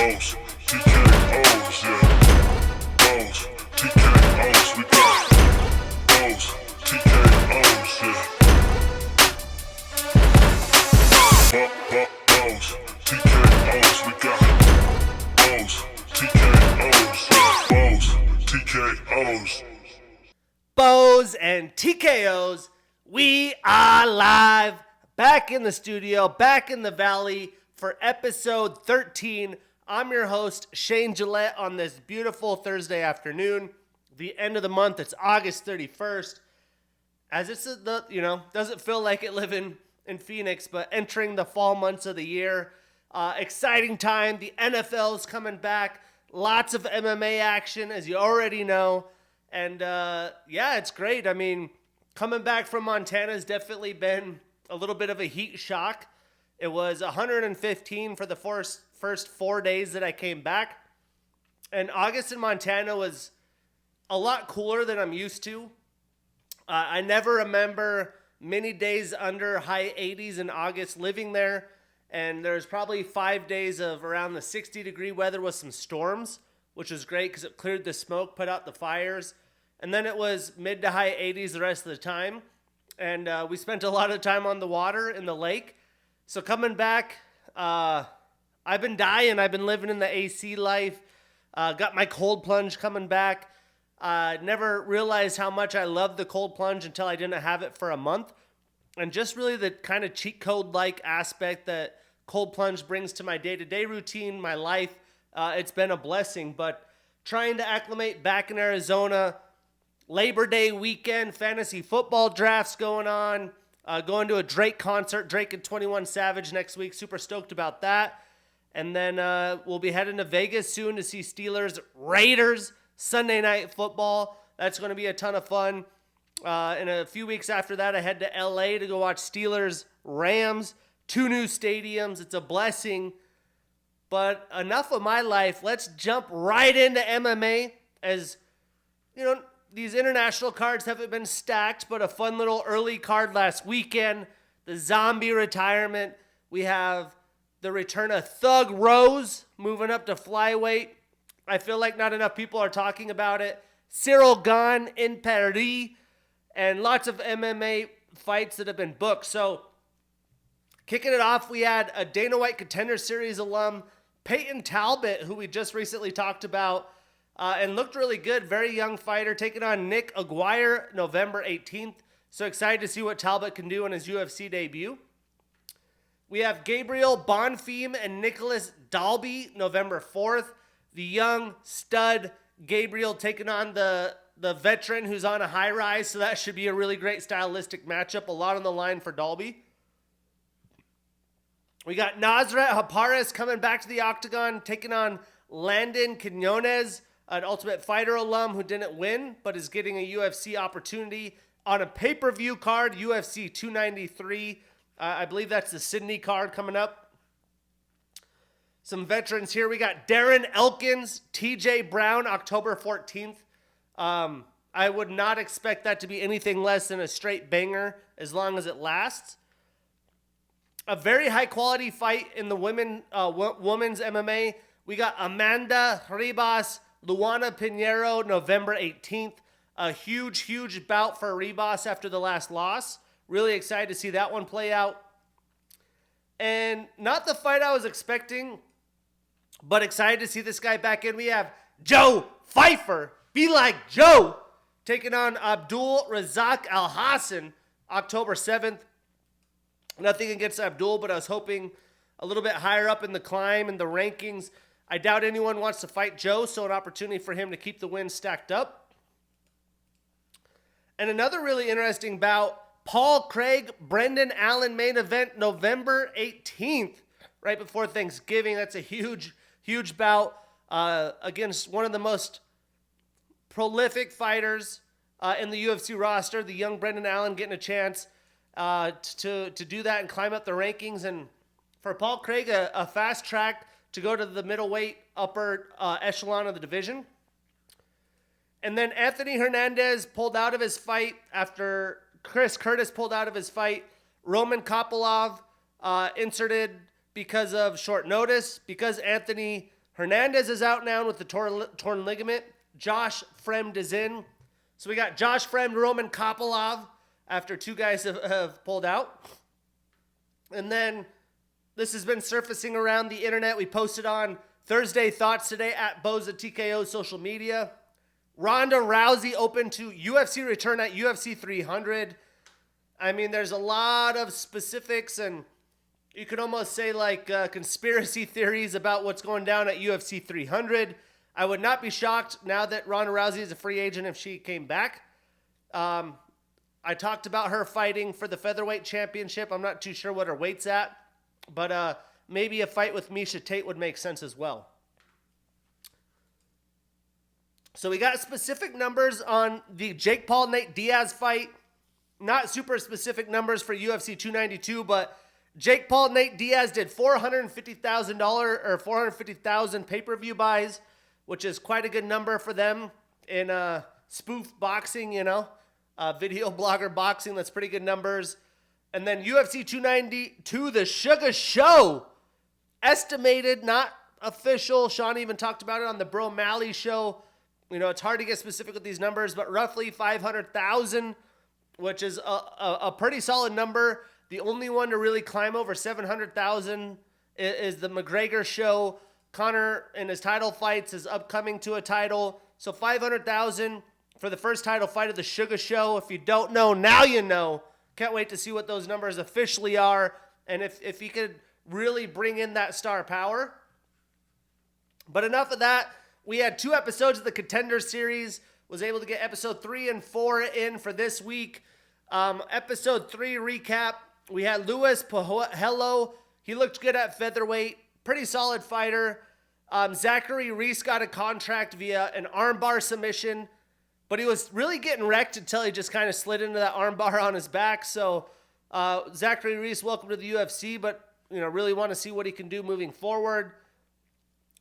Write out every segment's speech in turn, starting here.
bows, TKOs, yeah. Bows, TKOs, we got bows, TKOs, yeah. Bows, TKOs, we got bows, TKOs, yeah. Bows, TKOs. Bows and TKOs, we are live, back in the studio, back in the valley for episode 13. I'm your host, Shane Gillette, on this beautiful Thursday afternoon, the end of the month. It's August 31st. As it's doesn't feel like it living in Phoenix, but entering the fall months of the year. Exciting time. The NFL's coming back. Lots of MMA action, as you already know. And yeah, it's great. I mean, coming back from Montana has definitely been a little bit of a heat shock. It was 115 for the first 4 days that I came back. And August in Montana was a lot cooler than I'm used to. I never remember many days under high 80s in August living there. And there's probably 5 days of around the 60-degree weather with some storms, which was great because it cleared the smoke, put out the fires. And then it was mid to high 80s the rest of the time. And we spent a lot of time on the water in the lake. So coming back, I've been dying. I've been living in the AC life. Got my cold plunge coming back. Never realized how much I loved the cold plunge until I didn't have it for a month. And just really the kind of cheat code-like aspect that cold plunge brings to my day-to-day routine, my life, it's been a blessing. But trying to acclimate back in Arizona, Labor Day weekend, fantasy football drafts going on, going to a Drake concert, Drake and 21 Savage next week. Super stoked about that. And then we'll be heading to Vegas soon to see Steelers Raiders Sunday night football. That's going to be a ton of fun. In a few weeks after that, I head to LA to go watch Steelers Rams. 2 new stadiums. It's a blessing. But enough of my life. Let's jump right into MMA. As you know, these international cards haven't been stacked, but a fun little early card last weekend. The zombie retirement. We have the return of Thug Rose moving up to flyweight. I feel like not enough people are talking about it. Ciryl Gane in Paris. And lots of MMA fights that have been booked. So kicking it off, we had a Dana White Contender Series alum, Peyton Talbot, who we just recently talked about. And looked really good. Very young fighter, taking on Nick Aguirre November 18th. So excited to see what Talbot can do in his UFC debut. We have Gabriel Bonfim and Nicholas Dalby November 4th. The young stud Gabriel taking on the veteran who's on a high rise. So that should be a really great stylistic matchup. A lot on the line for Dalby. We got Nasrat Haparis coming back to the octagon, taking on Landon Quinones, an Ultimate Fighter alum who didn't win, but is getting a UFC opportunity on a pay-per-view card, UFC 293. I believe that's the Sydney card coming up. Some veterans here. We got Darren Elkins, TJ Brown, October 14th. I would not expect that to be anything less than a straight banger as long as it lasts. A very high-quality fight in the women's MMA. We got Amanda Ribas, Luana Pinheiro, November 18th. A huge bout for Ribas after the last loss. Really excited to see that one play out. And not the fight I was expecting, but excited to see this guy back in. We have Joe Pfeiffer, Be Like Joe, taking on Abdul Razak Al Hassan, October 7th. Nothing against Abdul, but I was hoping a little bit higher up in the climb and the rankings. I doubt anyone wants to fight Joe, so an opportunity for him to keep the win stacked up. And another really interesting bout, Paul Craig, Brendan Allen main event, November 18th, right before Thanksgiving. That's a huge bout against one of the most prolific fighters in the UFC roster. The young Brendan Allen getting a chance to do that and climb up the rankings. And for Paul Craig, a fast track to go to the middleweight upper echelon of the division. And then Anthony Hernandez pulled out of his fight after Chris Curtis pulled out of his fight. Roman Kopylov inserted because of short notice. Because Anthony Hernandez is out now with the torn ligament. Josh Fremd is in. So we got Josh Fremd, Roman Kopylov after two guys have pulled out. And then this has been surfacing around the internet. We posted on Thursday Thoughts today at bowsandtkos social media. Ronda Rousey open to UFC return at UFC 300. I mean, there's a lot of specifics, and you could almost say like conspiracy theories about what's going down at UFC 300. I would not be shocked now that Ronda Rousey is a free agent if she came back. I talked about her fighting for the featherweight championship. I'm not too sure what her weight's at, but maybe a fight with Miesha Tate would make sense as well. So we got specific numbers on the Jake Paul-Nate Diaz fight. Not super specific numbers for UFC 292, but Jake Paul-Nate Diaz did $450,000 or 450,000 pay-per-view buys, which is quite a good number for them in spoof boxing, video blogger boxing. That's pretty good numbers. And then UFC 292, the Sugar Show, estimated, not official. Sean even talked about it on the Bro Malley show. It's hard to get specific with these numbers, but roughly 500,000, which is a pretty solid number. The only one to really climb over 700,000 is the McGregor show. Conor in his title fights is upcoming to a title. So 500,000 for the first title fight of the Sugar Show. If you don't know, now you know. Can't wait to see what those numbers officially are. And if he could really bring in that star power. But enough of that. We had 2 episodes of the Contender Series. Was able to get episode 3 and 4 in for this week. Episode 3 recap. We had Luis Pujols. He looked good at featherweight. Pretty solid fighter. Zachary Reese got a contract via an armbar submission. But he was really getting wrecked until he just kind of slid into that armbar on his back. So Zachary Reese, welcome to the UFC. But, really want to see what he can do moving forward.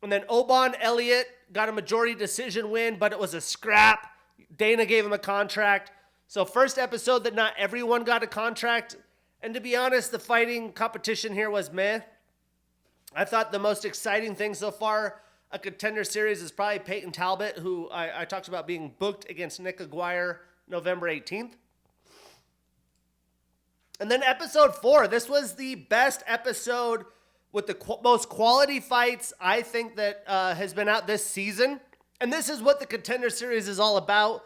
And then Obon Elliott got a majority decision win, but it was a scrap. Dana gave him a contract. So first episode that not everyone got a contract. And to be honest, the fighting competition here was meh. I thought the most exciting thing so far, a Contender Series, is probably Peyton Talbot, who I talked about being booked against Nick Aguirre November 18th. And then episode 4. This was the best episode with the most quality fights I think that has been out this season. And this is what the Contender Series is all about.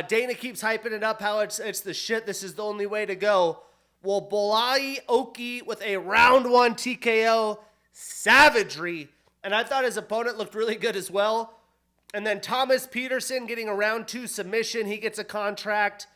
Dana keeps hyping it up, how it's the shit. This is the only way to go. Well, Bolai Oki with a round 1 TKO. Savagery. And I thought his opponent looked really good as well. And then Thomas Peterson getting a round 2 submission. He gets a contract.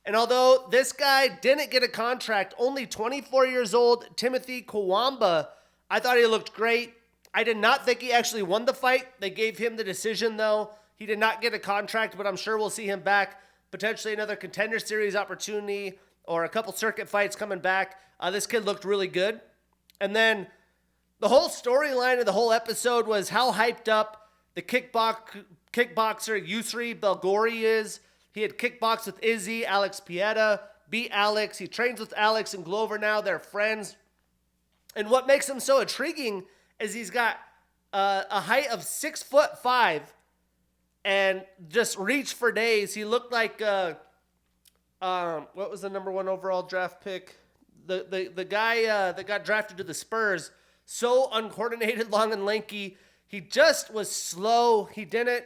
And although this guy didn't get a contract, only 24 years old, Timothy Kawamba, I thought he looked great. I did not think he actually won the fight. They gave him the decision, though. He did not get a contract, but I'm sure we'll see him back. Potentially another Contender Series opportunity or a couple circuit fights coming back. This kid looked really good. And then the whole storyline of the whole episode was how hyped up the kickboxer Yusri Belgori is. He had kickboxed with Izzy, Alex Pieta, beat Alex. He trains with Alex and Glover now. They're friends. And what makes him so intriguing is he's got a height of 6'5" and just reached for days. He looked like what was the number 1 overall draft pick? The guy that got drafted to the Spurs. So uncoordinated, long and lanky. He just was slow. He didn't,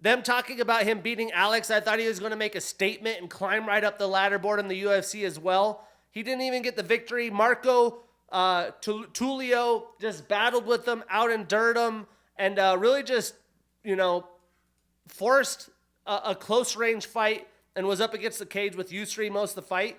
them talking about him beating Alex, I thought he was going to make a statement and climb right up the ladder board in the UFC as well. He didn't even get the victory. Marco Tulio just battled with him, out-endured him, and really just, forced a close-range fight and was up against the cage with Yusri most of the fight.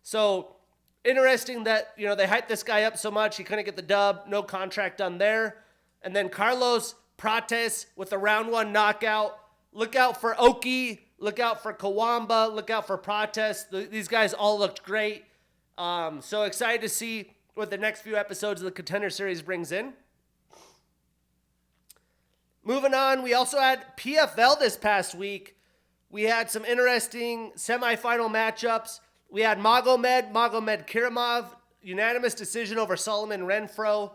So interesting that, they hyped this guy up so much. He couldn't get the dub. No contract done there. And then Carlos Prates with a round 1 knockout. Look out for Oki. Look out for Kawamba. Look out for Prates. These guys all looked great. So excited to see what the next few episodes of the Contender Series brings in. Moving on, we also had PFL this past week. We had some interesting semifinal matchups. We had Magomed Kirimov, unanimous decision over Solomon Renfro.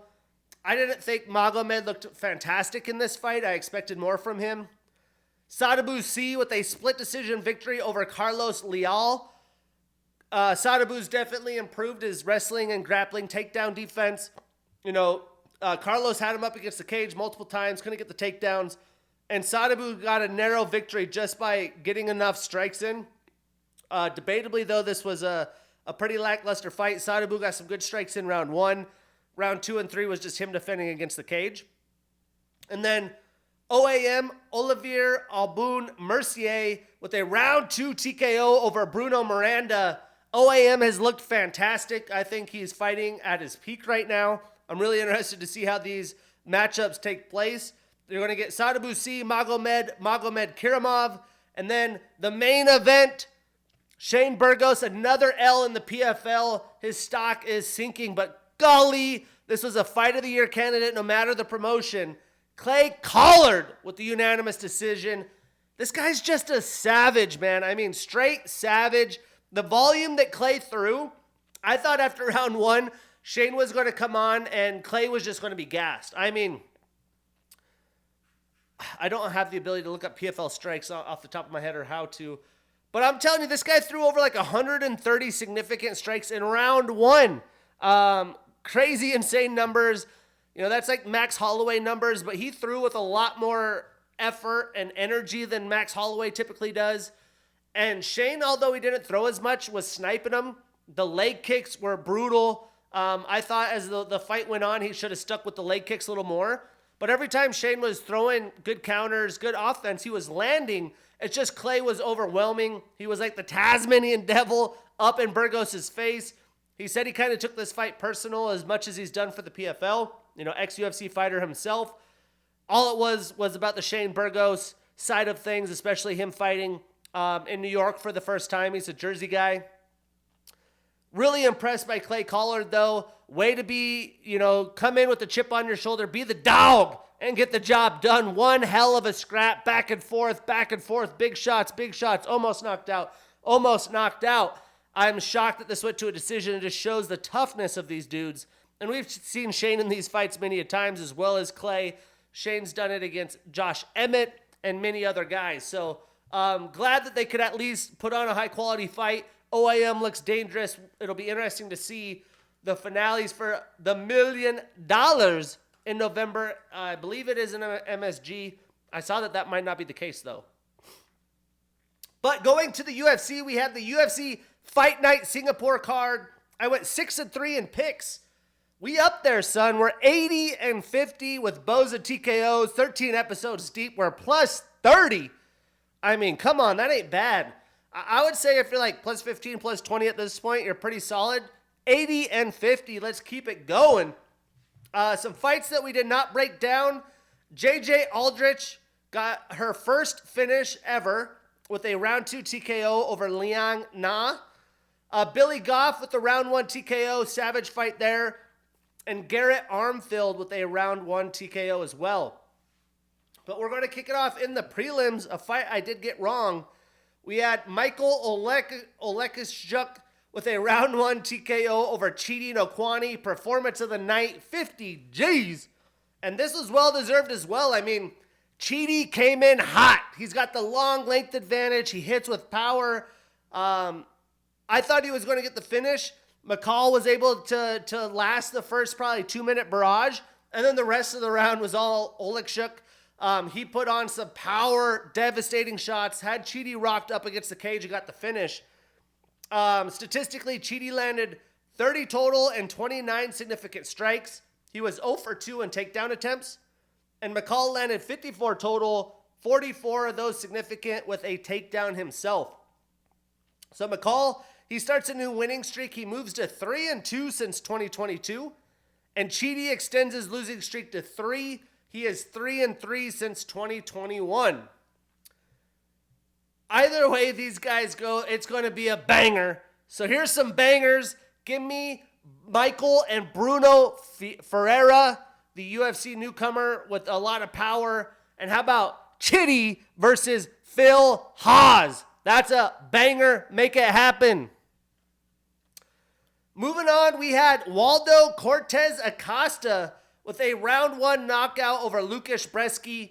I didn't think Magomed looked fantastic in this fight. I expected more from him. Sadabu C with a split decision victory over Carlos Leal. Sadabu's definitely improved his wrestling and grappling takedown defense. Carlos had him up against the cage multiple times, couldn't get the takedowns. And Sadabu got a narrow victory just by getting enough strikes in. Debatably, though, this was a pretty lackluster fight. Sadabu got some good strikes in round 1. Round 2 and 3 was just him defending against the cage. And then OAM, Olivier Alboun Mercier with a round 2 TKO over Bruno Miranda. OAM has looked fantastic. I think he's fighting at his peak right now. I'm really interested to see how these matchups take place. You're going to get Sadabu C, Magomed Kiramov, and then the main event, Shane Burgos, another L in the PFL. His stock is sinking, but golly, this was a fight of the year candidate no matter the promotion. Clay Collard with the unanimous decision. This guy's just a savage, man. I mean, straight savage. The volume that Clay threw, I thought after round 1, Shane was going to come on and Clay was just going to be gassed. I mean, I don't have the ability to look up PFL strikes off the top of my head or how to, but I'm telling you, this guy threw over like 130 significant strikes in round 1. Crazy, insane numbers. That's like Max Holloway numbers, but he threw with a lot more effort and energy than Max Holloway typically does. And Shane, although he didn't throw as much, was sniping him. The leg kicks were brutal. I thought as the fight went on, he should have stuck with the leg kicks a little more. But every time Shane was throwing good counters, good offense, he was landing. It's just Clay was overwhelming. He was like the Tasmanian devil up in Burgos' face. He said he kind of took this fight personal as much as he's done for the PFL. Ex-UFC fighter himself. All it was about the Shane Burgos side of things, especially him fighting in New York for the first time. He's a Jersey guy. Really impressed by Clay Collard, though. Way to be, come in with the chip on your shoulder, be the dog, and get the job done. One hell of a scrap, back and forth, big shots, almost knocked out. I'm shocked that this went to a decision. It just shows the toughness of these dudes. And we've seen Shane in these fights many a times, as well as Clay. Shane's done it against Josh Emmett and many other guys. So glad that they could at least put on a high-quality fight. OAM looks dangerous. It'll be interesting to see the finales for the $1 million in November. I believe it is in MSG. I saw that might not be the case, though. But going to the UFC, we had the UFC Fight Night Singapore card. I went 6-3 in picks. We up there, son. We're 80-50 with bows and TKOs, 13 episodes deep. We're plus 30. I mean, come on, that ain't bad. I would say if you're like plus 15, plus 20 at this point, you're pretty solid. 80-50, let's keep it going. Some fights that we did not break down. JJ Aldrich got her first finish ever with a round 2 TKO over Liang Na. Billy Goff with the round 1 TKO, savage fight there. And Garrett Armfield with a round 1 TKO as well. But we're going to kick it off in the prelims, a fight I did get wrong. We had Michael Oleksiejczuk with a round 1 TKO over Chidi Nokwani. Performance of the night, 50 G's. And this was well-deserved as well. I mean, Chidi came in hot. He's got the long length advantage. He hits with power. I thought he was going to get the finish. McCall was able to last the first probably 2-minute barrage. And then the rest of the round was all Oleksiejczuk. He put on some power, devastating shots, had Chidi rocked up against the cage and got the finish. Statistically, Chidi landed 30 total and 29 significant strikes. He was 0 for 2 in takedown attempts. And McCall landed 54 total, 44 of those significant with a takedown himself. So McCall, he starts a new winning streak. He moves to 3-2 since 2022. And Chidi extends his losing streak to 3. He is 3-3 since 2021. Either way these guys go, it's going to be a banger. So here's some bangers. Give me Michael and Bruno Ferreira, the UFC newcomer with a lot of power. And how about Chidi versus Phil Haas? That's a banger. Make it happen. Moving on, we had Waldo Cortez Acosta with a round 1 knockout over Lukasz Brzeski.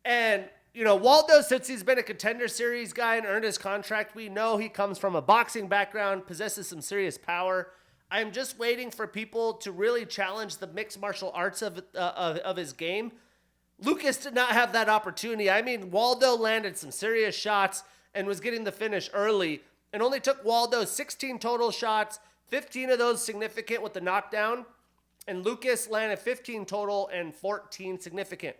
And, Waldo, since he's been a Contender Series guy and earned his contract, we know he comes from a boxing background, possesses some serious power. I'm just waiting for people to really challenge the mixed martial arts of his game. Lucas did not have that opportunity. I mean, Waldo landed some serious shots and was getting the finish early. It only took Waldo 16 total shots, 15 of those significant with the knockdown. And Lucas landed 15 total and 14 significant.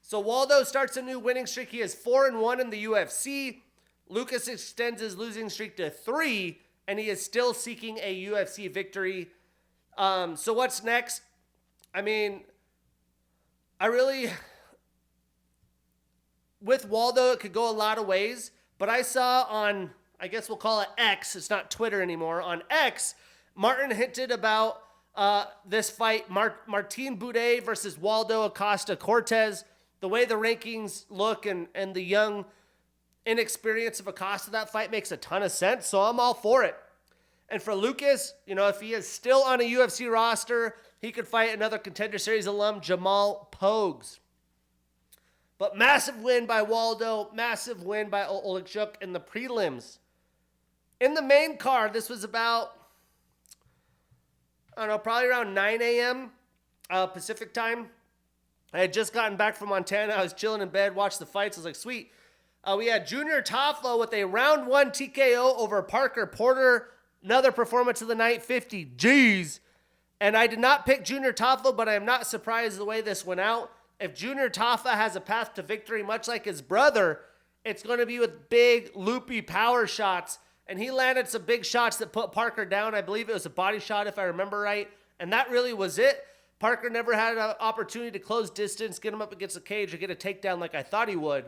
So Waldo starts a new winning streak. He is 4-1 in the UFC. Lucas extends his losing streak to 3, and he is still seeking a UFC victory. So what's next? I mean, with Waldo, it could go a lot of ways. But I saw on, I guess we'll call it X. It's not Twitter anymore. On X, Martin hinted about this fight, Martin Buday versus Waldo Acosta Cortez. The way the rankings look and the young inexperience of Acosta, that fight makes a ton of sense. So I'm all for it. And for Lucas, if he is still on a UFC roster, he could fight another Contender Series alum, Jamal Pogues. But massive win by Waldo, massive win by Olegchuk in the prelims. In the main card, this was about, probably around 9 a.m. Pacific time. I had just gotten back from Montana. I was chilling in bed, watched the fights. I was like, sweet. We had Junior Taflo with a round 1 TKO over Parker Porter. Another performance of the night, 50 G's. And I did not pick Junior Taflo, but I am not surprised the way this went out. If Junior Tafa has a path to victory, much like his brother, it's going to be with big, loopy power shots. And he landed some big shots that put Parker down. I believe it was a body shot, if I remember right. And that really was it. Parker never had an opportunity to close distance, get him up against the cage, or get a takedown like I thought he would.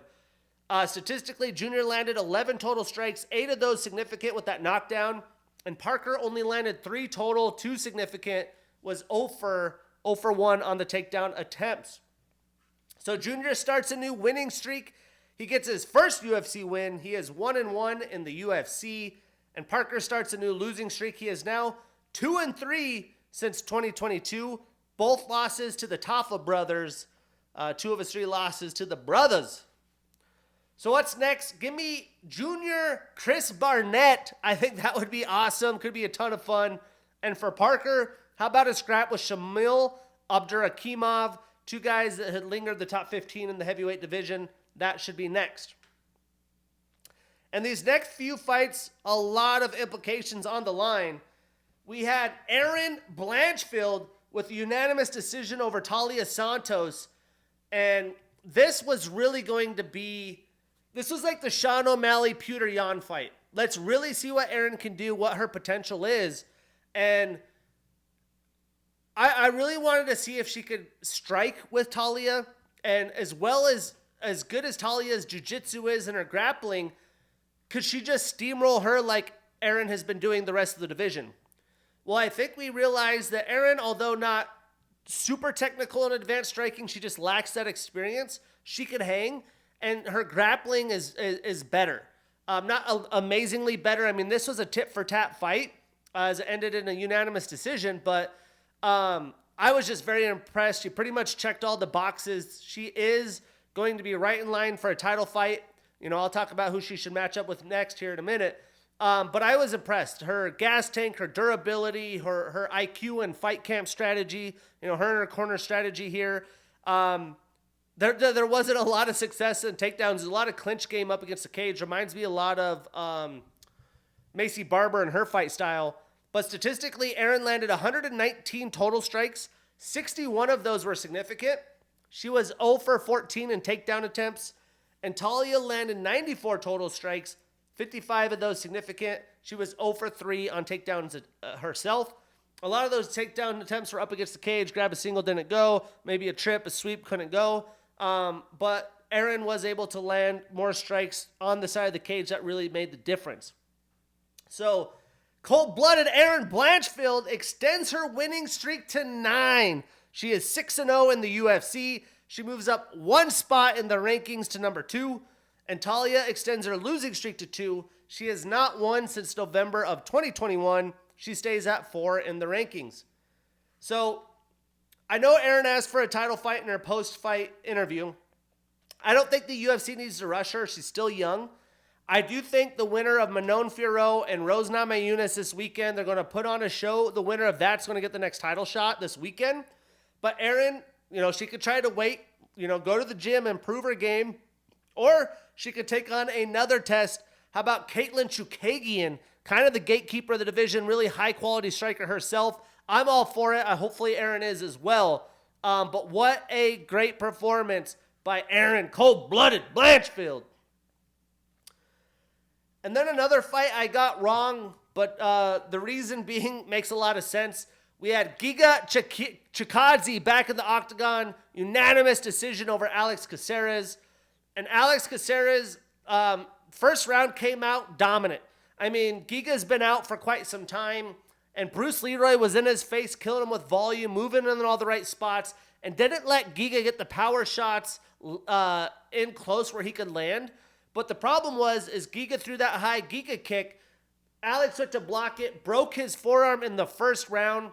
Statistically, Junior landed 11 total strikes, 8 of those significant with that knockdown. And Parker only landed 3 total, 2 significant, was 0 for 1 on the takedown attempts. So Junior starts a new winning streak. He gets his first UFC win. He is 1-1 in the UFC. And Parker starts a new losing streak. He is now 2-3 since 2022. Both losses to the Tafla brothers. 2 of his 3 losses to the brothers. So what's next? Give me Junior Chris Barnett. I think that would be awesome. Could be a ton of fun. And for Parker, how about a scrap with Shamil Abdurakhimov? 2 guys that had lingered the top 15 in the heavyweight division. That should be next. And these next few fights, a lot of implications on the line. We had Erin Blanchfield with a unanimous decision over Talia Santos. And this was really going to be, this was like the Sean O'Malley Peter Yan fight. Let's really see what Erin can do, what her potential is. And I really wanted to see if she could strike with Talia. And as well as good as Talia's jiu-jitsu is and her grappling, could she just steamroll her like Erin has been doing the rest of the division? Well, I think we realized that Erin, although not super technical in advanced striking, she just lacks that experience. She could hang, and her grappling is better. Not amazingly better. I mean, this was a tit-for-tat fight as it ended in a unanimous decision, but I was just very impressed. She pretty much checked all the boxes. She is going to be right in line for a title fight. I'll talk about who she should match up with next here in a minute. But I was impressed. Her gas tank, her durability, her IQ and fight camp strategy, her and her corner strategy here. There wasn't a lot of success in takedowns. A lot of clinch game up against the cage. Reminds me a lot of Macy Barber and her fight style. But statistically, Erin landed 119 total strikes. 61 of those were significant. She was 0 for 14 in takedown attempts. And Talia landed 94 total strikes. 55 of those significant. She was 0 for 3 on takedowns herself. A lot of those takedown attempts were up against the cage. Grab a single, didn't go. Maybe a trip, a sweep, couldn't go. But Erin was able to land more strikes on the side of the cage that really made the difference. So cold-blooded Erin Blanchfield extends her winning streak to 9. She is 6-0 in the UFC. She moves up 1 spot in the rankings to number 2. And Talia extends her losing streak to 2. She has not won since November of 2021. She stays at 4 in the rankings. So I know Erin asked for a title fight in her post-fight interview. I don't think the UFC needs to rush her. She's still young. I do think the winner of Manon Fiorot and Rose Namajunas this weekend, they're going to put on a show. The winner of that's going to get the next title shot this weekend. But Erin, she could try to wait, go to the gym and prove her game. Or she could take on another test. How about Caitlin Chukagian, kind of the gatekeeper of the division, really high-quality striker herself. I'm all for it. Hopefully Erin is as well. But what a great performance by Erin Cold-Blooded Blanchfield. And then another fight I got wrong, but the reason being makes a lot of sense. We had Giga Chikadze back in the octagon, unanimous decision over Alex Caceres. And Alex Caceres, first round came out dominant. I mean, Giga's been out for quite some time, and Bruce Leroy was in his face, killing him with volume, moving in all the right spots, and didn't let Giga get the power shots in close where he could land. But the problem is Giga threw that high Giga kick. Alex went to block it, broke his forearm in the first round.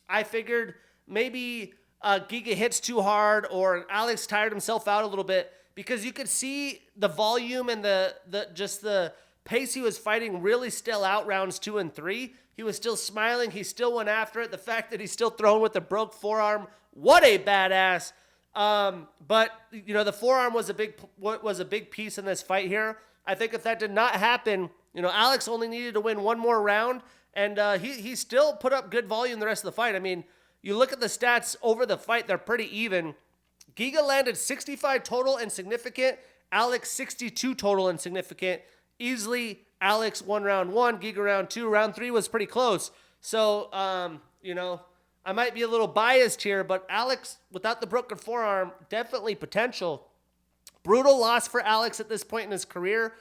I figured maybe Giga hits too hard or Alex tired himself out a little bit because you could see the volume and the pace he was fighting really still out rounds 2 and 3. He was still smiling. He still went after it. The fact that he's still throwing with the broke forearm, what a badass. But the forearm was a big piece in this fight here. I think if that did not happen, Alex only needed to win one more round, and he still put up good volume the rest of the fight. I mean, you look at the stats over the fight; they're pretty even. Giga landed 65 total and significant. Alex 62 total and significant. Easily, Alex won round 1, Giga round 2. Round 3 was pretty close. So, I might be a little biased here, but Alex, without the broken forearm, definitely potential. Brutal loss for Alex at this point in his career.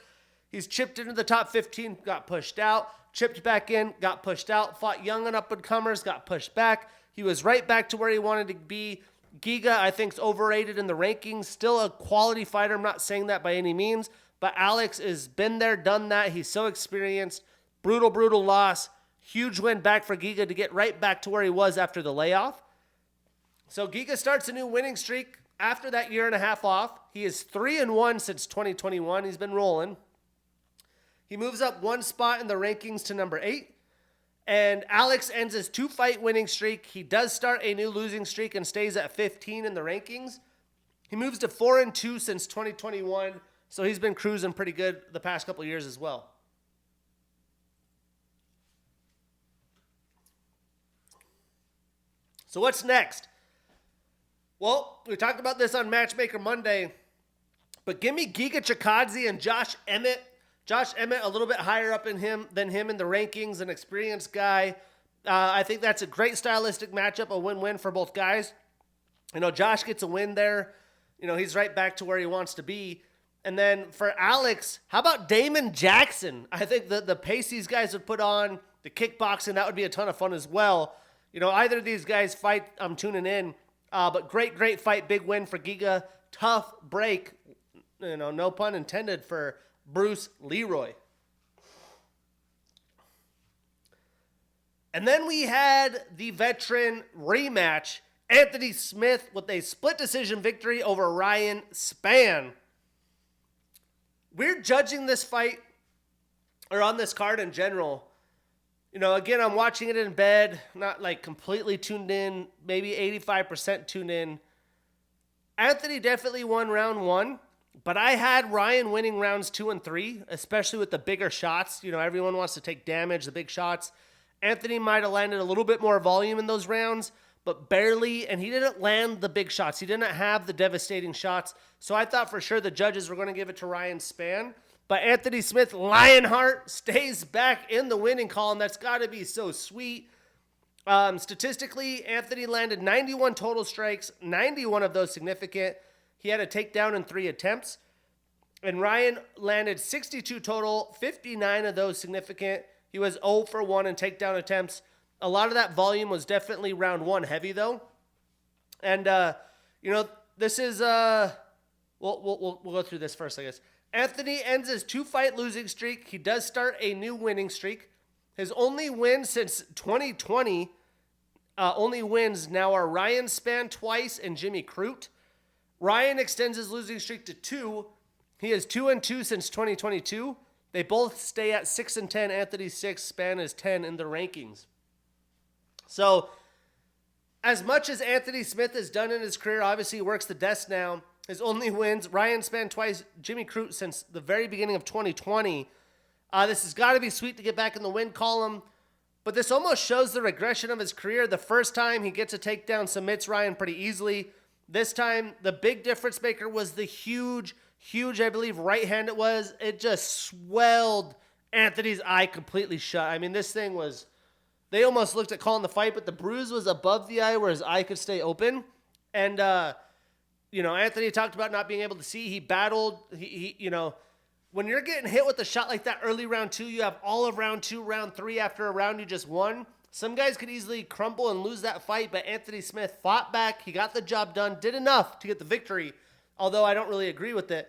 He's chipped into the top 15, got pushed out, chipped back in, got pushed out, fought young and up-and-comers, got pushed back. He was right back to where he wanted to be. Giga, I think, is overrated in the rankings. Still a quality fighter. I'm not saying that by any means, but Alex has been there, done that. He's so experienced. Brutal loss. Huge win back for Giga to get right back to where he was after the layoff. So Giga starts a new winning streak after that year and a half off. He is 3-1 since 2021. He's been rolling. He moves up one spot in the rankings to number 8. And Alex ends his 2-fight winning streak. He does start a new losing streak and stays at 15 in the rankings. He moves to 4-2 since 2021. So he's been cruising pretty good the past couple of years as well. So what's next? Well, we talked about this on Matchmaker Monday, but give me Giga Chikadze and Josh Emmett. Josh Emmett a little bit higher up than him in the rankings, an experienced guy. I think that's a great stylistic matchup, a win-win for both guys. Josh gets a win there. He's right back to where he wants to be. And then for Alex, how about Damon Jackson? I think the pace these guys would put on, the kickboxing, that would be a ton of fun as well. Either of these guys fight, I'm tuning in. But great fight, big win for Giga. Tough break, no pun intended, for Bruce Leroy. And then we had the veteran rematch. Anthony Smith with a split decision victory over Ryan Spann. We're judging this fight, or on this card in general. Again, I'm watching it in bed, not like completely tuned in, maybe 85% tuned in. Anthony definitely won round 1, but I had Ryan winning rounds 2 and 3, especially with the bigger shots. Everyone wants to take damage, the big shots. Anthony might have landed a little bit more volume in those rounds, but barely, and he didn't land the big shots. He didn't have the devastating shots, so I thought for sure the judges were going to give it to Ryan Spann. But Anthony Smith, Lionheart, stays back in the winning column. That's got to be so sweet. Statistically, Anthony landed 91 total strikes, 91 of those significant. He had a takedown in 3 attempts. And Ryan landed 62 total, 59 of those significant. He was 0 for 1 in takedown attempts. A lot of that volume was definitely round 1 heavy, though. And, this is... We'll go through this first, I guess. Anthony ends his 2-fight losing streak. He does start a new winning streak. His only win since 2020 only wins now are Ryan Spann twice and Jimmy Crute. Ryan extends his losing streak to 2. He is 2-2 since 2022. They both stay at 6-10. Anthony 6, Spann is 10 in the rankings. So, as much as Anthony Smith has done in his career, obviously he works the desk now. His only wins, Ryan Spann twice, Jimmy Crute since the very beginning of 2020. This has got to be sweet to get back in the win column. But this almost shows the regression of his career. The first time he gets a takedown, submits Ryan pretty easily. This time, the big difference maker was the huge, I believe, right hand it was. It just swelled Anthony's eye completely shut. I mean, this thing was, they almost looked at calling the fight, but the bruise was above the eye where his eye could stay open. And, Anthony talked about not being able to see. He battled, when you're getting hit with a shot like that early round 2, you have all of round 2, round 3 after a round you just won. Some guys could easily crumble and lose that fight, but Anthony Smith fought back. He got the job done, did enough to get the victory, although I don't really agree with it.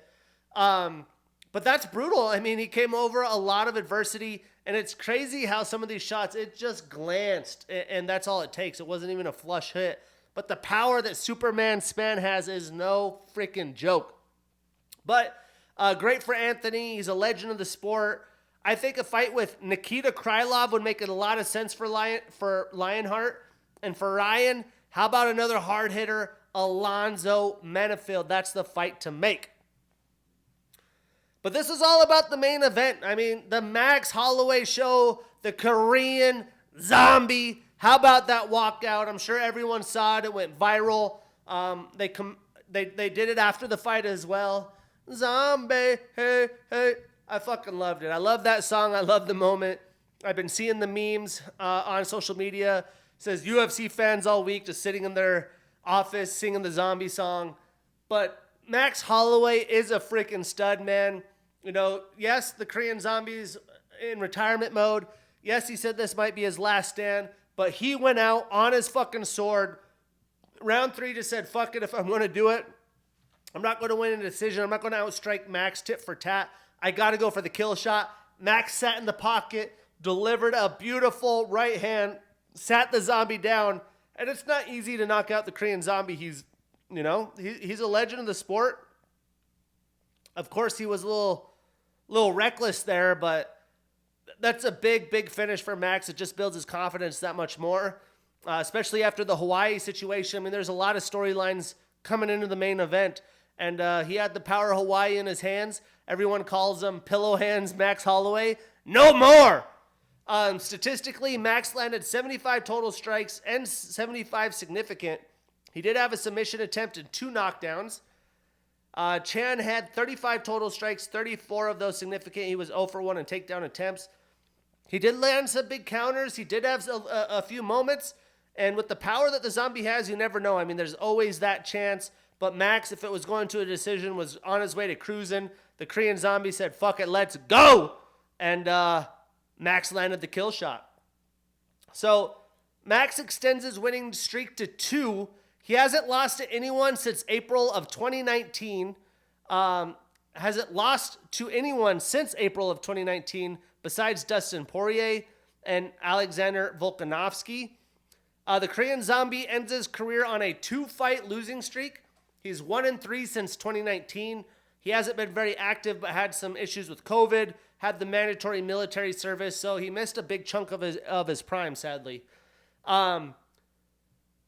But that's brutal. I mean, he came over a lot of adversity, and it's crazy how some of these shots, it just glanced, and that's all it takes. It wasn't even a flush hit. But the power that Superman Spann has is no freaking joke. But great for Anthony. He's a legend of the sport. I think a fight with Nikita Krylov would make it a lot of sense for Lionheart. And for Ryan, how about another hard hitter, Alonzo Menifield? That's the fight to make. But this is all about the main event. I mean, the Max Holloway show, the Korean Zombie. How about that walkout? I'm sure everyone saw it. It went viral. They did it after the fight as well. Zombie, hey, hey. I fucking loved it. I love that song. I love the moment. I've been seeing the memes on social media. It says UFC fans all week just sitting in their office singing the Zombie song. But Max Holloway is a freaking stud, man. Yes, the Korean Zombie's in retirement mode. Yes, he said this might be his last stand. But he went out on his fucking sword. Round 3 just said, fuck it, if I'm going to do it, I'm not going to win a decision. I'm not going to outstrike Max tit for tat. I got to go for the kill shot. Max sat in the pocket, delivered a beautiful right hand, sat the Zombie down. And it's not easy to knock out the Korean Zombie. He's a legend of the sport. Of course, he was a little reckless there, but that's a big finish for Max. It just builds his confidence that much more, especially after the Hawaii situation. I mean, there's a lot of storylines coming into the main event, and he had the power of Hawaii in his hands. Everyone calls him Pillow Hands Max Holloway. No more! Statistically, Max landed 75 total strikes and 75 significant. He did have a submission attempt and 2 knockdowns. Chan had 35 total strikes, 34 of those significant. He was 0 for 1 in takedown attempts. He did land some big counters. He did have a few moments. And with the power that the Zombie has, you never know. I mean, there's always that chance. But Max, if it was going to a decision, was on his way to cruising. The Korean Zombie said, fuck it, let's go. And Max landed the kill shot. So Max extends his winning streak to 2. He hasn't lost to anyone since April of 2019. Hasn't lost to anyone since April of 2019 besides Dustin Poirier and Alexander Volkanovski. The Korean Zombie ends his career on a 2-fight losing streak. He's 1-3 since 2019. He hasn't been very active, but had some issues with COVID, had the mandatory military service, so he missed a big chunk of his prime, sadly. But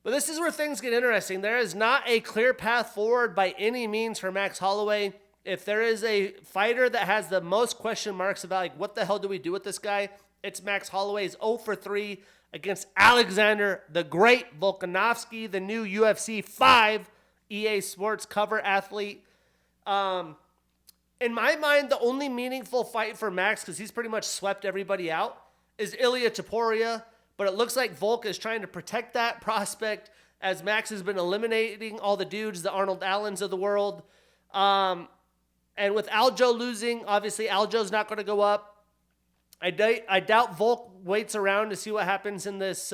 this is where things get interesting. There is not a clear path forward by any means for Max Holloway. If there is a fighter that has the most question marks about, like, what the hell do we do with this guy? It's Max Holloway. He's 0 for 3 against Alexander the Great Volkanovski, the new UFC 5 EA Sports cover athlete. In my mind, the only meaningful fight for Max, because he's pretty much swept everybody out, is Ilia Topuria. But it looks like Volk is trying to protect that prospect as Max has been eliminating all the dudes, the Arnold Allens of the world. And with Aljo losing, obviously Aljo's not going to go up. I doubt Volk waits around to see what happens in this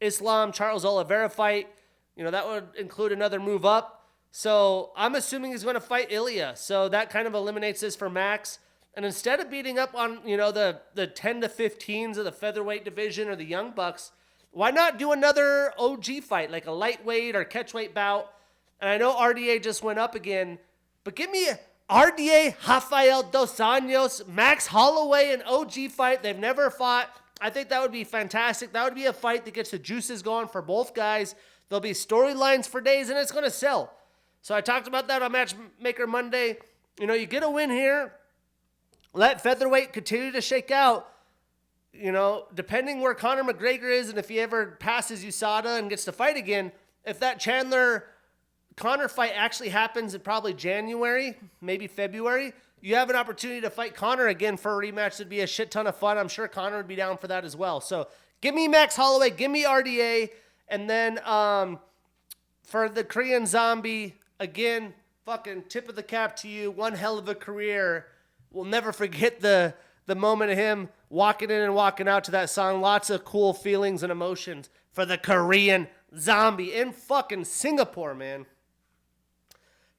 Islam Charles Oliveira fight. That would include another move up. So I'm assuming he's going to fight Ilia. So that kind of eliminates this for Max. And instead of beating up on, the 10 to 15s of the featherweight division or the Young Bucks, why not do another OG fight, like a lightweight or catchweight bout? And I know RDA just went up again, but give me RDA, Rafael Dos Anjos, Max Holloway, an OG fight. They've never fought. I think that would be fantastic. That would be a fight that gets the juices going for both guys. There'll be storylines for days, and it's going to sell. So I talked about that on Matchmaker Monday. You know, you get a win here. Let featherweight continue to shake out. You know, depending where Conor McGregor is and if he ever passes USADA and gets to fight again, if that Chandler-Conor fight actually happens in probably January, maybe February, you have an opportunity to fight Conor again for a rematch. It'd be a shit ton of fun. I'm sure Conor would be down for that as well. So give me Max Holloway, give me RDA, and then for the Korean Zombie, again, fucking tip of the cap to you. One hell of a career. We'll never forget the moment of him walking in and walking out to that song. Lots of cool feelings and emotions for the Korean Zombie in fucking Singapore, man.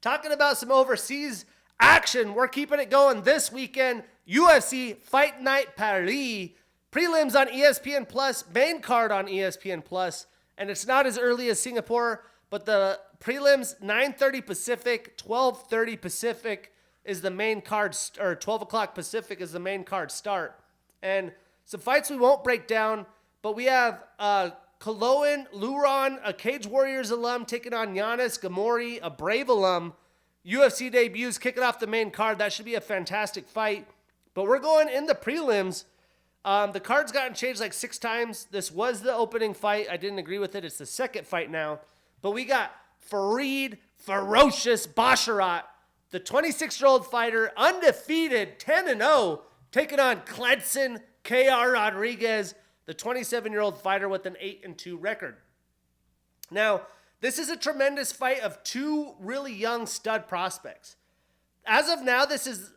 Talking about some overseas action, we're keeping it going this weekend. UFC Fight Night Paris. Prelims on ESPN Plus, main card on ESPN Plus, and it's not as early as Singapore, but the prelims 9:30 Pacific, 12:30 Pacific is the main card, or 12 o'clock Pacific is the main card start. And some fights we won't break down, but we have Kaloan Luron, a Cage Warriors alum, taking on Giannis Gamori, a Brave alum. UFC debuts kicking off the main card. That should be a fantastic fight. But we're going in the prelims. The card's gotten changed like 6 times. This was the opening fight. I didn't agree with it. It's the second fight now. But we got Farid Ferocious Basharat, the 26-year-old fighter, undefeated, 10-0, taking on Cledson K.R. Rodriguez, the 27-year-old fighter with an 8-2 record. Now, this is a tremendous fight of 2 really young stud prospects. As of now, this is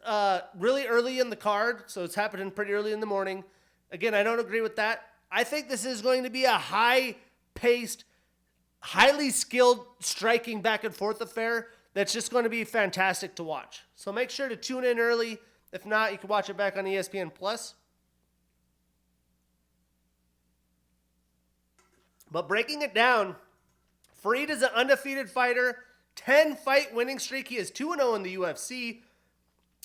really early in the card, so it's happening pretty early in the morning. Again, I don't agree with that. I think this is going to be a high-paced, highly skilled striking back and forth affair that's just going to be fantastic to watch. So make sure to tune in early. If not, you can watch it back on ESPN Plus. But breaking it down, Farid is an undefeated fighter, 10-fight winning streak. He is 2-0 in the UFC.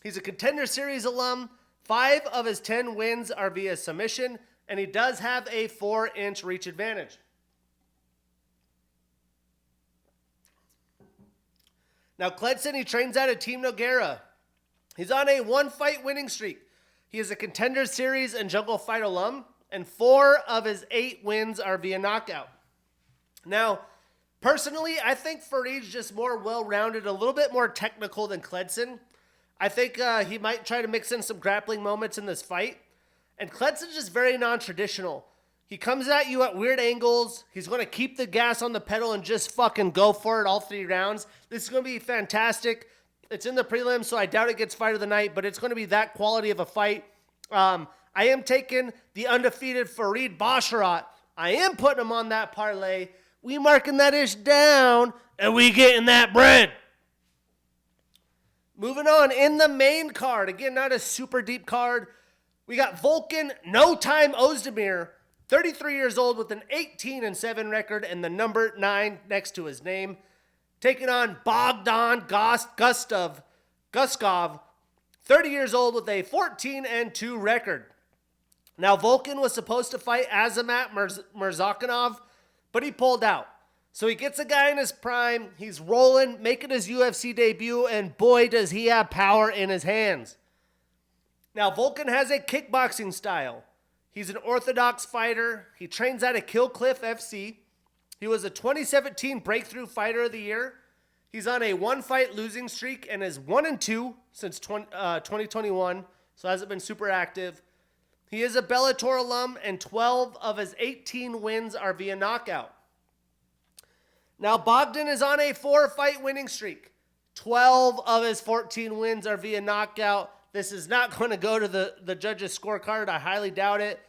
He's a Contender Series alum. 5 of his 10 wins are via submission, and he does have a 4-inch reach advantage. Now, Cledson, he trains out of Team Nogueira. He's on a 1-fight winning streak. He is a Contender Series and Jungle Fight alum, and 4 of his 8 wins are via knockout. Now, personally, I think Farid's just more well-rounded, a little bit more technical than Cledson. I think he might try to mix in some grappling moments in this fight. And Cledson's just very non-traditional. He comes at you at weird angles. He's going to keep the gas on the pedal and just fucking go for it all 3 rounds. This is going to be fantastic. It's in the prelims, so I doubt it gets fight of the night, but it's going to be that quality of a fight. I am taking the undefeated Farid Basharat. I am putting him on that parlay. We marking that ish down, and we getting that bread. Moving on, in the main card, again, not a super deep card, we got Volkan No Time Ozdemir, 33 years old with an 18-7 record and the number 9 next to his name, taking on Bogdan Guskov, 30 years old with a 14-2 record. Now, Volkan was supposed to fight Azamat Murzakanov, but he pulled out. So he gets a guy in his prime, he's rolling, making his UFC debut, and boy, does he have power in his hands. Now, Volkan has a kickboxing style. He's an orthodox fighter. He trains out of Kill Cliff FC. He was a 2017 Breakthrough Fighter of the Year. He's on a 1-fight losing streak and is 1-2 since 2021, so hasn't been super active. He is a Bellator alum, and 12 of his 18 wins are via knockout. Now, Bogdan is on a 4-fight winning streak. 12 of his 14 wins are via knockout. This is not going to go to the judges' scorecard. I highly doubt it.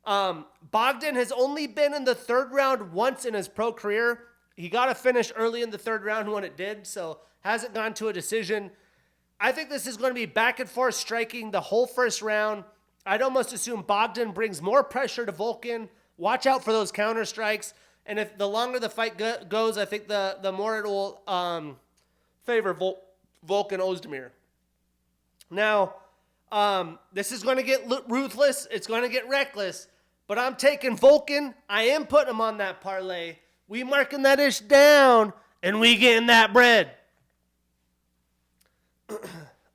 Bogdan has only been in the 3rd round once in his pro career. He got a finish early in the 3rd round when it did, so hasn't gone to a decision. I think this is going to be back and forth striking the whole first round. I'd almost assume Bogdan brings more pressure to Volkan. Watch out for those counter strikes. And if the longer the fight goes, I think the more it will favor Volkan Ozdemir. Now, this is going to get ruthless. It's going to get reckless. But I'm taking Volkan. I am putting him on that parlay. We marking that ish down, and we getting that bread.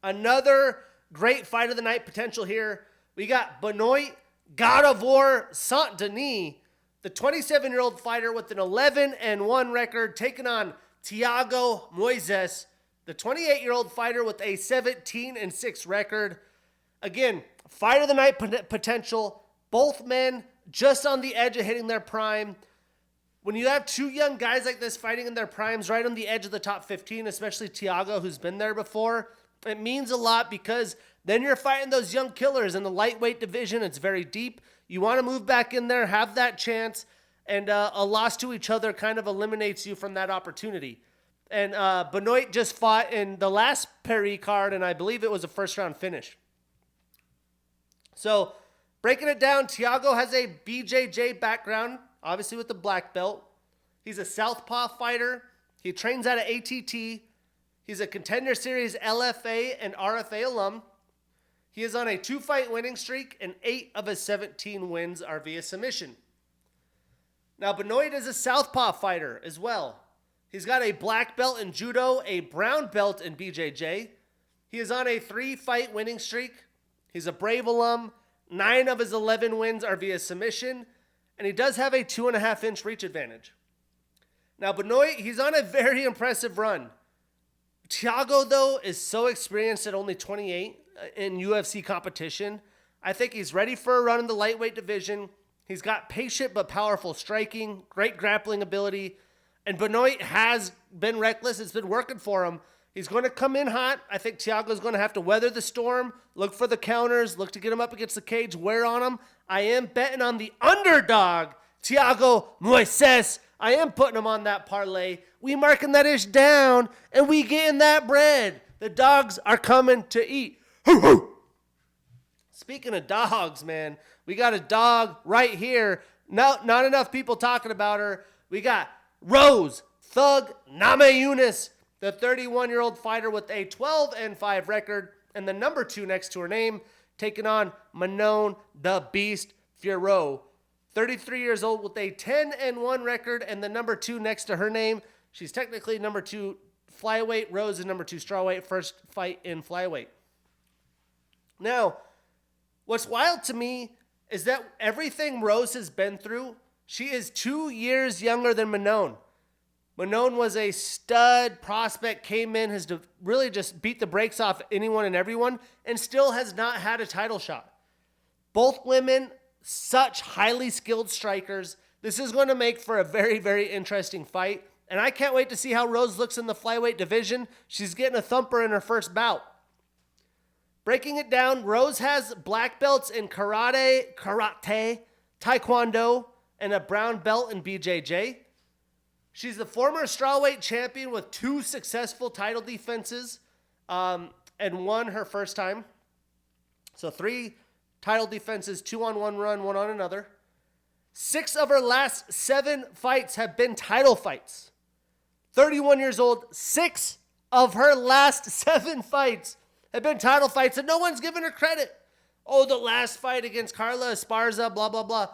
Another great fight of the night potential here. We got Benoit God of War Saint-Denis, the 27-year-old fighter with an 11-1 record, taking on Thiago Moises, the 28-year-old fighter with a 17-6 record. Again, fight of the night potential. Both men just on the edge of hitting their prime. When you have two young guys like this fighting in their primes right on the edge of the top 15, especially Thiago, who's been there before, it means a lot because then you're fighting those young killers in the lightweight division. It's very deep. You want to move back in there, have that chance, and a loss to each other kind of eliminates you from that opportunity. And Benoit just fought in the last Paris card, and I believe it was a first-round finish. So, breaking it down, Thiago has a BJJ background, obviously with the black belt. He's a southpaw fighter. He trains out of ATT. He's a Contender Series LFA and RFA alum. He is on a 2-fight winning streak, and 8 of his 17 wins are via submission. Now, Benoit is a southpaw fighter as well. He's got a black belt in judo, a brown belt in BJJ. He is on a 3-fight winning streak. He's a Brave alum. 9 of his 11 wins are via submission, and he does have a 2.5-inch reach advantage. Now, Benoit, he's on a very impressive run. Thiago, though, is so experienced at only 28 in UFC competition. I think he's ready for a run in the lightweight division. He's got patient but powerful striking, great grappling ability, and Benoit has been reckless. It's been working for him. He's going to come in hot. I think Thiago's going to have to weather the storm, look for the counters, look to get him up against the cage, wear on him. I am betting on the underdog, Thiago Moises. I am putting him on that parlay. We marking that ish down, and we getting that bread. The dogs are coming to eat. Speaking of dogs, man, we got a dog right here. Not enough people talking about her. We got Rose Thug Namajunas, the 31-year-old fighter with a 12-5 record, and the number 2 next to her name, taking on Manon the Beast Fiorot. 33 years old with a 10-1 record, and the number 2 next to her name. She's technically number 2 flyweight. Rose is number 2 strawweight. First fight in flyweight. Now, what's wild to me is that everything Rose has been through, she is 2 years younger than Manon. Manon was a stud prospect, came in, has really just beat the brakes off anyone and everyone, and still has not had a title shot. Both women, such highly skilled strikers. This is going to make for a very, very interesting fight, and I can't wait to see how Rose looks in the flyweight division. She's getting a thumper in her first bout. Breaking it down, Rose has black belts in karate, taekwondo, and a brown belt in BJJ. She's the former strawweight champion with 2 successful title defenses and won her first time. So 3 title defenses, 2 on one run, 1 on another. 6 of her last 7 fights have been title fights. 31 years old, 6 of her last 7 fights have been title fights, and no one's given her credit. Oh, the last fight against Carla Esparza, blah, blah, blah.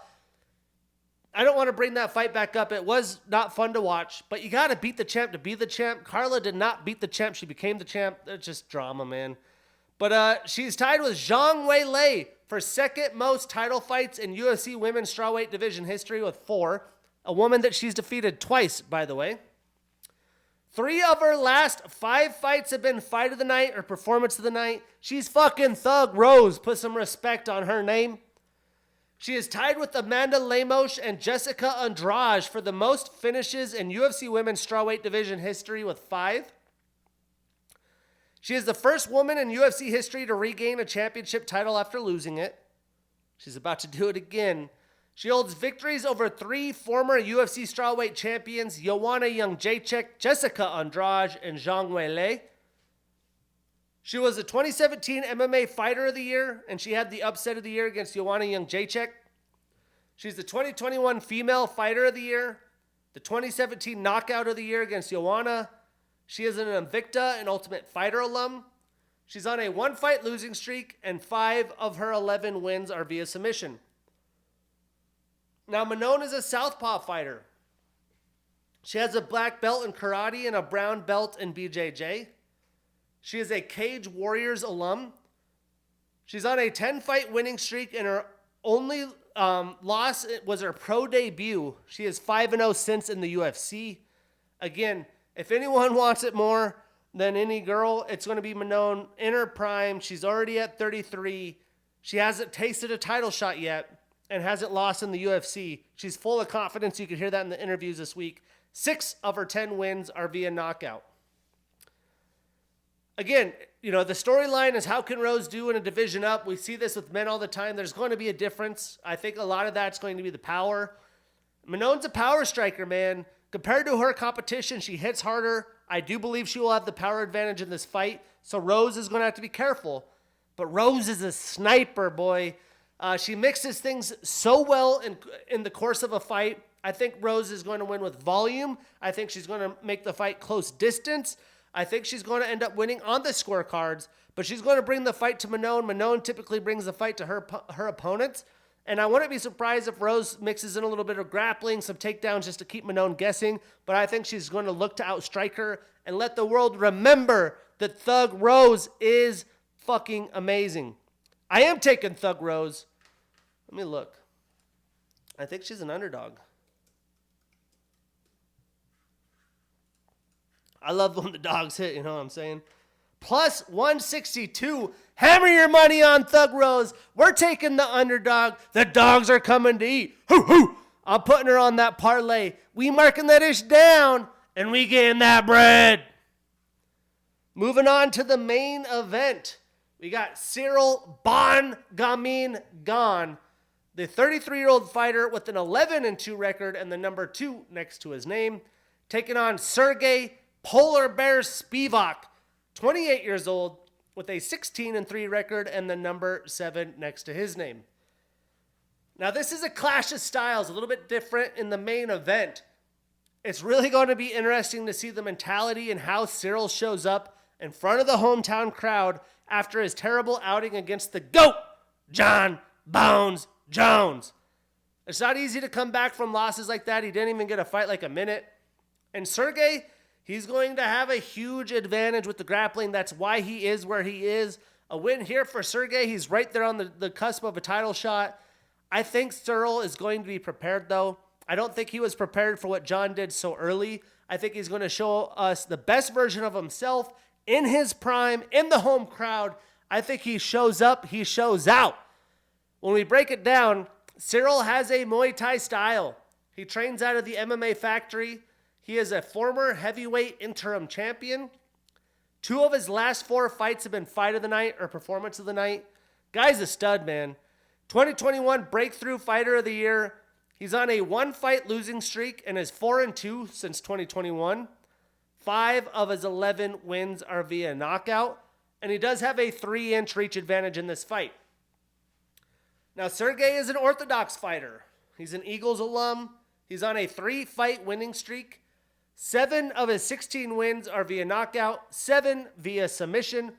I don't want to bring that fight back up. It was not fun to watch, but you got to beat the champ to be the champ. Carla did not beat the champ. She became the champ. It's just drama, man. But she's tied with Zhang Weili for second most title fights in UFC women's strawweight division history with 4. A woman that she's defeated twice, by the way. 3 of her last 5 fights have been fight of the night or performance of the night. She's fucking Thug Rose. Put some respect on her name. She is tied with Amanda Lemos and Jessica Andrade for the most finishes in UFC women's strawweight division history with 5. She is the first woman in UFC history to regain a championship title after losing it. She's about to do it again. She holds victories over 3 former UFC strawweight champions, Joanna Jędrzejczyk, Jessica Andrade, and Zhang Weili. She was the 2017 MMA Fighter of the Year, and she had the upset of the year against Joanna Jędrzejczyk. She's the 2021 Female Fighter of the Year, the 2017 Knockout of the Year against Joanna. She is an Invicta and Ultimate Fighter alum. She's on a 1-fight losing streak, and 5 of her 11 wins are via submission. Now, Manon is a southpaw fighter. She has a black belt in karate and a brown belt in BJJ. She is a Cage Warriors alum. She's on a 10-fight winning streak, and her only loss was her pro debut. She is 5-0 since in the UFC. Again, if anyone wants it more than any girl, it's going to be Manon in her prime. She's already at 33. She hasn't tasted a title shot yet and hasn't lost in the UFC. She's full of confidence. You could hear that in the interviews this week. 6 of her 10 wins are via knockout. Again, the storyline is how can Rose do in a division up? We see this with men all the time. There's going to be a difference. I think a lot of that's going to be the power. Manon's a power striker, man. Compared to her competition, she hits harder. I do believe she will have the power advantage in this fight, so Rose is going to have to be careful. But Rose is a sniper, boy. She mixes things so well in the course of a fight. I think Rose is going to win with volume. I think she's going to make the fight close distance. I think she's going to end up winning on the scorecards, but she's going to bring the fight to Manon. Manon typically brings the fight to her opponents. And I wouldn't be surprised if Rose mixes in a little bit of grappling, some takedowns just to keep Manon guessing. But I think she's going to look to outstrike her and let the world remember that Thug Rose is fucking amazing. I am taking Thug Rose. Let me look. I think she's an underdog. I love when the dogs hit, you know what I'm saying? Plus 162. Hammer your money on Thug Rose. We're taking the underdog. The dogs are coming to eat. Hoo, hoo. I'm putting her on that parlay. We marking that ish down, and we getting that bread. Moving on to the main event. We got Ciryl Gane, the 33-year-old fighter with an 11-2 record and the number 2 next to his name, taking on Sergey Polar Bear Spivak, 28 years old, with a 16-3 record and the number 7 next to his name. Now, this is a clash of styles, a little bit different in the main event. It's really going to be interesting to see the mentality and how Ciryl shows up in front of the hometown crowd after his terrible outing against the GOAT, John Bones Jones. It's not easy to come back from losses like that. He didn't even get a fight like a minute. And Sergey, he's going to have a huge advantage with the grappling. That's why he is where he is. A win here for Sergey. He's right there on the cusp of a title shot. I think Ciryl is going to be prepared, though. I don't think he was prepared for what John did so early. I think he's going to show us the best version of himself in his prime, in the home crowd. I think he shows up, he shows out. When we break it down, Ciryl has a Muay Thai style. He trains out of the MMA factory. He is a former heavyweight interim champion. 2 of his last 4 fights have been fight of the night or performance of the night. Guy's a stud, man. 2021 Breakthrough Fighter of the Year. He's on a 1-fight losing streak and is 4-2 since 2021. 5 of his 11 wins are via knockout, and he does have a 3-inch reach advantage in this fight. Now, Sergey is an orthodox fighter. He's an Eagles alum. He's on a 3-fight winning streak. 7 of his 16 wins are via knockout, 7 via submission.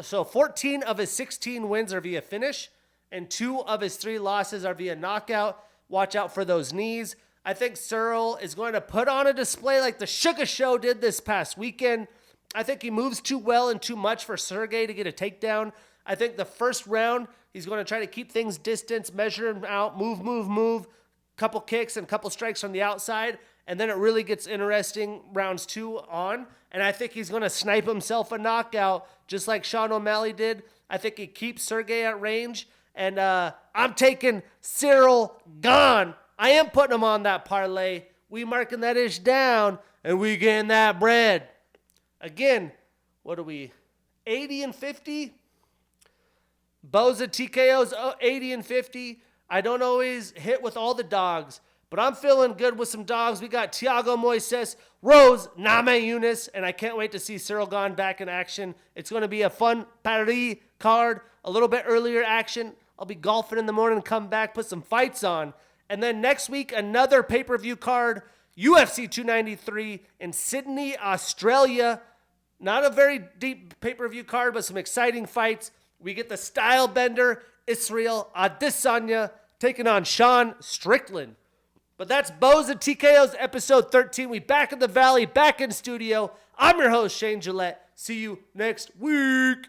So 14 of his 16 wins are via finish, and 2 of his 3 losses are via knockout. Watch out for those knees. I think Ciryl is going to put on a display like the Sugar Show did this past weekend. I think he moves too well and too much for Sergey to get a takedown. I think the first round, he's going to try to keep things distance, measure him out, move. Couple kicks and couple strikes from the outside. And then it really gets interesting rounds 2 on. And I think he's going to snipe himself a knockout just like Sean O'Malley did. I think he keeps Sergey at range. And I'm taking Ciryl Gane. I am putting him on that parlay. We marking that ish down, and we getting that bread. Again, what are we? 80-50? Bows and TKOs, 80-50. I don't always hit with all the dogs, but I'm feeling good with some dogs. We got Thiago Moises, Rose Namajunas, and I can't wait to see Ciryl Gane back in action. It's going to be a fun Paris card, a little bit earlier action. I'll be golfing in the morning, come back, put some fights on. And then next week, another pay-per-view card, UFC 293 in Sydney, Australia. Not a very deep pay-per-view card, but some exciting fights. We get the style bender, Ciryl Adesanya, taking on Sean Strickland. But that's Bows and TKOs episode 13. We back in the valley, back in studio. I'm your host, Shane Gillette. See you next week.